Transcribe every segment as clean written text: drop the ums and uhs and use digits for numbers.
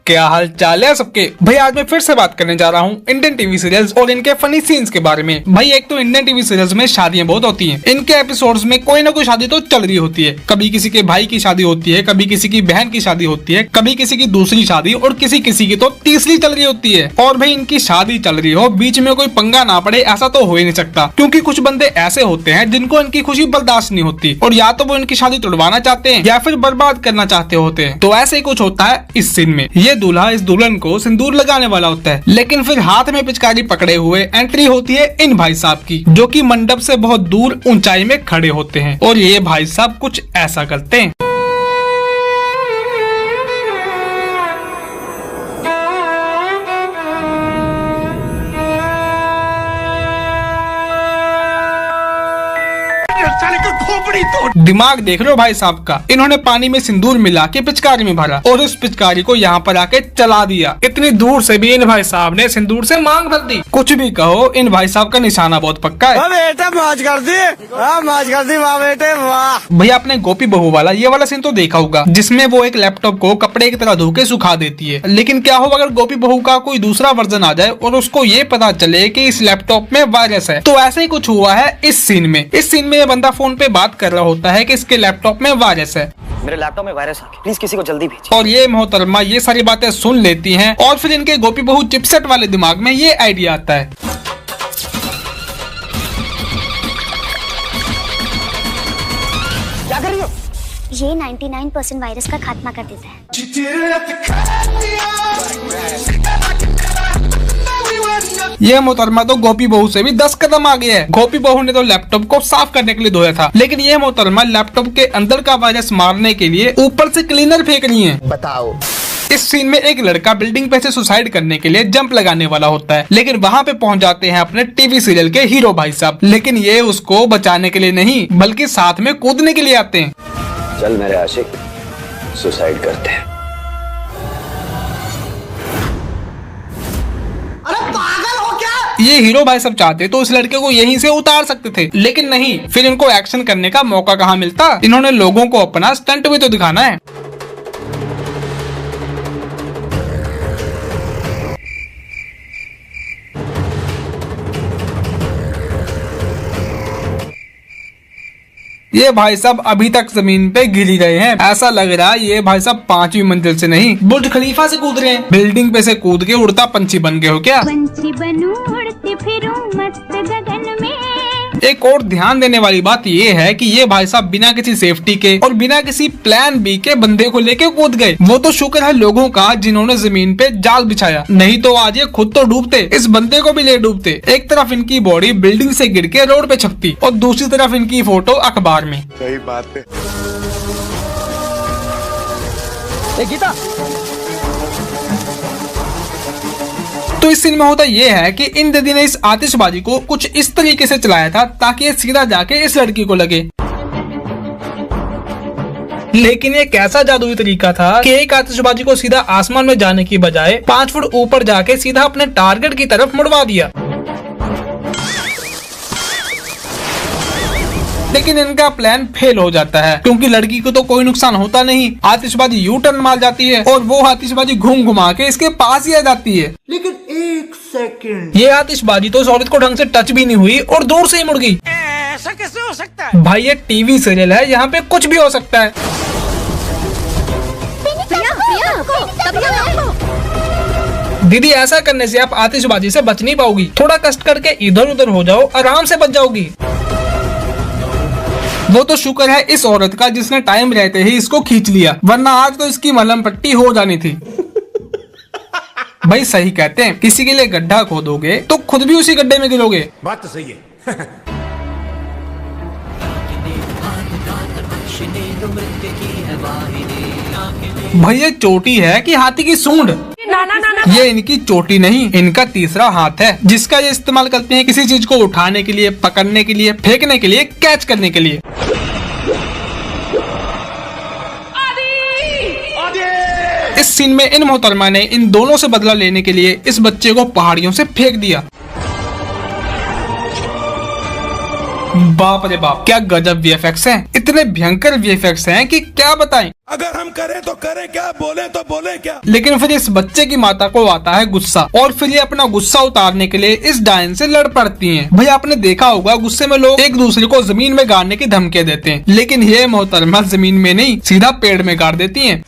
क्या हाल चाल है सबके भाई। आज मैं फिर से बात करने जा रहा हूँ इंडियन टीवी सीरियल्स और इनके फनी सीन्स के बारे में। भाई एक तो इंडियन टीवी सीरियल्स में शादियां बहुत होती हैं। इनके एपिसोड्स में कोई ना कोई शादी तो चल रही होती है। कभी किसी के भाई की शादी होती है, कभी किसी की बहन की शादी होती है, कभी किसी की दूसरी शादी और किसी किसी की तो तीसरी चल रही होती है। और भाई इनकी शादी चल रही हो, बीच में कोई पंगा ना पड़े ऐसा तो हो ही नहीं सकता, क्योंकि कुछ बंदे ऐसे होते हैं जिनको इनकी खुशी बर्दाश्त नहीं होती और या तो वो इनकी शादी तोड़वाना चाहते हैं या फिर बर्बाद करना चाहते होते हैं। तो ऐसे ही कुछ होता है इस सीन में। ये दूल्हा इस दुल्हन को सिंदूर लगाने वाला होता है, लेकिन फिर हाथ में पिचकारी पकड़े हुए एंट्री होती है इन भाई साहब की, जो कि मंडप से बहुत दूर ऊंचाई में खड़े होते हैं और ये भाई साहब कुछ ऐसा करते हैं। दिमाग देख लो भाई साहब का। इन्होंने पानी में सिंदूर मिला के पिचकारी में भरा और उस पिचकारी को यहाँ पर आके चला दिया। इतनी दूर से भी इन भाई साहब ने सिंदूर से मांग भर दी। कुछ भी कहो, इन भाई साहब का निशाना बहुत पक्का है। बेटे मौज कर दी, मौज कर दी, वाह बेटे वाह। भैया आपने गोपी बहू वाला ये वाला सीन तो देखा होगा, जिसमें वो एक लैपटॉप को कपड़े की तरह धो के सुखा देती है। लेकिन क्या हो अगर गोपी बहू का कोई दूसरा वर्जन आ जाए और उसको ये पता चले कि इस लैपटॉप में वायरस है। तो ऐसे ही कुछ हुआ है इस सीन में। इस सीन में ये बंदा फोन पे बात कर रहा होता है कि इसके लैपटॉप में वायरस है। मेरे लैपटॉप में वायरस आ गया, प्लीज किसी को जल्दी भेजिए। और ये मोहतरमा ये सारी बातें सुन लेती हैं और फिर इनके गोपी बहू चिपसेट वाले दिमाग में ये आइडिया आता है। क्या कर रही हो? ये 99% वायरस का खात्मा कर देता है। ये मोहतरमा तो गोपी बहू से भी 10 कदम आगे है। गोपी बहू ने तो लैपटॉप को साफ करने के लिए धोया था, लेकिन ये मोहतरमा लैपटॉप के अंदर का वायरस मारने के लिए ऊपर से क्लीनर फेंक रही है। बताओ। इस सीन में एक लड़का बिल्डिंग पे से सुसाइड करने के लिए जंप लगाने वाला होता है, लेकिन वहाँ पे पहुँच जाते हैं अपने टीवी सीरियल के हीरो भाई साहब। लेकिन ये उसको बचाने के लिए नहीं बल्कि साथ में कूदने के लिए आते हैं। चल मेरे आशिक, सुसाइड करते हैं। ये हीरो भाई सब चाहते तो इस लड़के को यहीं से उतार सकते थे, लेकिन नहीं। फिर इनको एक्शन करने का मौका कहाँ मिलता। इन्होंने लोगों को अपना स्टंट भी तो दिखाना है। ये भाई साहब अभी तक जमीन पे गिर ही रहे हैं। ऐसा लग रहा है ये भाई साहब 5वीं मंजिल से नहीं बुर्ज खलीफा से कूद रहे हैं। बिल्डिंग पे से कूद के उड़ता पंछी बन गए हो क्या? पंछी बनूं उड़ती फिरूं मस्त गगन में। एक और ध्यान देने वाली बात ये है कि ये भाई साहब बिना किसी सेफ्टी के और बिना किसी प्लान बी के बंदे को लेके कूद गए। वो तो शुक्र है लोगों का जिन्होंने जमीन पे जाल बिछाया, नहीं तो आज ये खुद तो डूबते, इस बंदे को भी ले डूबते। एक तरफ इनकी बॉडी बिल्डिंग से गिर के रोड पे छपती और दूसरी तरफ इनकी फोटो अखबार में। सही बात है। गीता, तो इस सीन में होता ये है कि इन दीदी ने इस आतिशबाजी को कुछ इस तरीके से चलाया था ताकि ये सीधा जाके इस लड़की को लगे। लेकिन ये कैसा जादुई तरीका था कि एक आतिशबाजी को सीधा आसमान में जाने की बजाय 5 फुट ऊपर जाके सीधा अपने टारगेट की तरफ मुड़वा दिया। लेकिन इनका प्लान फेल हो जाता है, क्योंकि लड़की को तो कोई नुकसान होता नहीं। आतिशबाजी यू टर्न मार जाती है और वो आतिशबाजी घूम घुमा के इसके पास ही आ जाती है। लेकिन एक सेकंड, ये आतिशबाजी तो इस औरत को ढंग से टच भी नहीं हुई और दूर से ही मुड़ गई। ऐसा कैसे हो सकता है? भाई ये टीवी सीरियल है, यहाँ पे कुछ भी हो सकता है। दीदी ऐसा करने से आप आतिशबाजी से बच नहीं पाओगी। थोड़ा कष्ट करके इधर उधर हो जाओ, आराम से बच जाओगी। वो तो शुक्र है इस औरत का जिसने टाइम रहते ही इसको खींच लिया, वरना आज तो इसकी मलहम पट्टी हो जानी थी। भाई सही कहते हैं, किसी के लिए गड्ढा खोदोगे तो खुद भी उसी गड्ढे में गिरोगे। बात तो सही है। भाई ये चोटी है कि हाथी की सूंड? ये इनकी चोटी नहीं, इनका तीसरा हाथ है, जिसका ये इस्तेमाल करते हैं किसी चीज को उठाने के लिए, पकड़ने के लिए, फेंकने के लिए, कैच करने के लिए। इस सीन में इन मोहतरमा ने इन दोनों से बदला लेने के लिए इस बच्चे को पहाड़ियों से फेंक दिया। बाप रे बाप, क्या गजब वीएफएक्स हैं। इतने भयंकर वीएफएक्स हैं कि क्या बताएं। अगर हम करें तो करें क्या, बोले तो बोले क्या। लेकिन फिर इस बच्चे की माता को आता है गुस्सा और फिर ये अपना गुस्सा उतारने के लिए इस डायन से लड़ पड़ती हैं। भाई आपने देखा होगा गुस्से में लोग एक दूसरे को जमीन में गाड़ने की धमकियां देते हैं, लेकिन ये मोहतरमा जमीन में नहीं सीधा पेड़ में गाड़ देती हैं।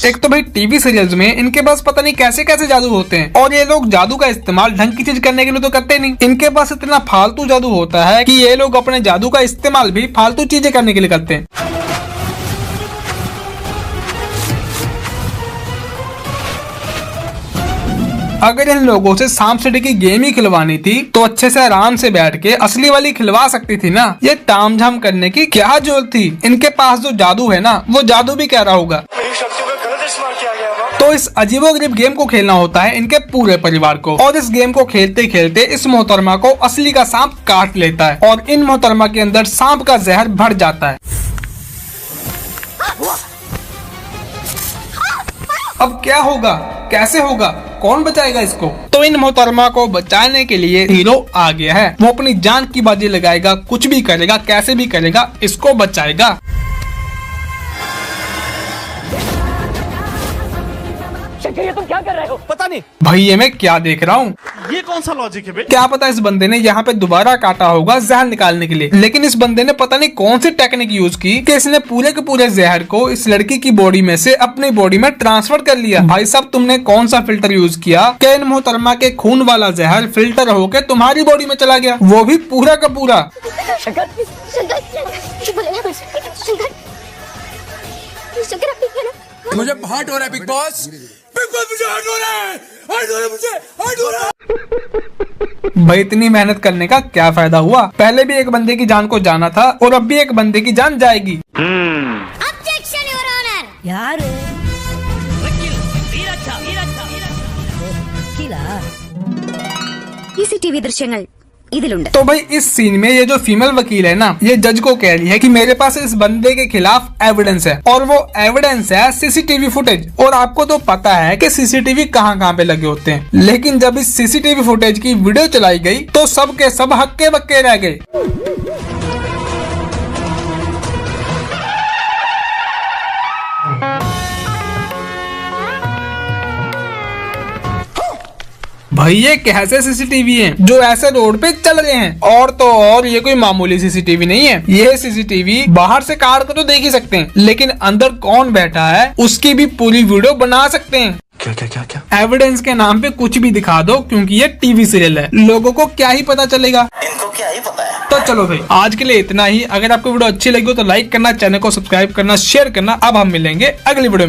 एक तो भाई टीवी सीरियल्स में इनके पास पता नहीं कैसे कैसे जादू होते हैं और ये लोग जादू का इस्तेमाल ढंग की चीज करने के लिए तो करते नहीं। इनके पास इतना फालतू जादू होता है कि ये लोग अपने जादू का इस्तेमाल भी फालतू चीजें करने के लिए करते हैं। अगर इन लोगों से सांप सीढ़ी की गेम ही खिलवानी थी तो अच्छे से आराम से बैठ के असली वाली खिलवा सकती थी ना। ये ताम झाम करने की क्या जरूरत थी। इनके पास जो जादू है ना वो जादू भी कह रहा होगा। तो इस अजीबोगरीब गेम को खेलना होता है इनके पूरे परिवार को और इस गेम को खेलते खेलते इस मोहतरमा को असली का सांप काट लेता है और इन मोहतरमा के अंदर सांप का जहर भर जाता है। अब क्या होगा, कैसे होगा, कौन बचाएगा इसको। तो इन मोहतरमा को बचाने के लिए हीरो आ गया है। वो अपनी जान की बाजी लगाएगा, कुछ भी करेगा, कैसे भी करेगा, इसको बचाएगा। शंकर ये तुम क्या कर रहे हो? पता नहीं भाई ये मैं क्या देख रहा हूँ। ये कौन सा लॉजिक है बे? क्या पता इस बंदे ने यहाँ पे दोबारा काटा होगा जहर निकालने के लिए, लेकिन इस बंदे ने पता नहीं कौन सी टेक्निक यूज की कि इसने पूरे के पूरे जहर को इस लड़की की बॉडी में से अपनी बॉडी में ट्रांसफर कर लिया। भाई साहब तुमने कौन सा फिल्टर यूज किया कि इन मोहतरमा के खून वाला जहर फिल्टर होके तुम्हारी बॉडी में चला गया, वो भी पूरा का पूरा। शंकर मुझे हार्ट हो रहा है बिग बॉस, मुझे हार्ट हो रहा है, हार्ट हो रहा है, मुझे हार्ट हो रहा है। भाई इतनी मेहनत करने का क्या फायदा हुआ। पहले भी एक बंदे की जान को जाना था और अब भी एक बंदे की जान जाएगी। Objection, Your Honor. ಯಾರು CCTV ദൃശ്യങ്ങൾ ഇതിലുണ്ട്। तो भाई इस सीन में ये जो फीमेल वकील है ना, ये जज को कह रही है कि मेरे पास इस बंदे के खिलाफ एविडेंस है और वो एविडेंस है सीसीटीवी फुटेज। और आपको तो पता है कि सीसीटीवी कहाँ कहाँ पे लगे होते हैं, लेकिन जब इस सीसीटीवी फुटेज की वीडियो चलाई गई तो सब के सब हक्के बक्के रह गए। भाई ये कैसे सीसीटीवी हैं जो ऐसे रोड पे चल रहे हैं। और तो और ये कोई मामूली सीसीटीवी नहीं है, ये सीसीटीवी बाहर से कार को तो देख ही सकते हैं, लेकिन अंदर कौन बैठा है उसकी भी पूरी वीडियो बना सकते हैं। क्या क्या क्या क्या एविडेंस के नाम पे कुछ भी दिखा दो, क्योंकि ये टीवी सीरियल है, लोगों को क्या ही पता चलेगा। इनको क्या ही पता है। तो चलो भाई आज के लिए इतना ही। अगर आपको वीडियो अच्छी लगी हो तो लाइक करना, चैनल को सब्सक्राइब करना, शेयर करना। अब हम मिलेंगे अगली वीडियो में।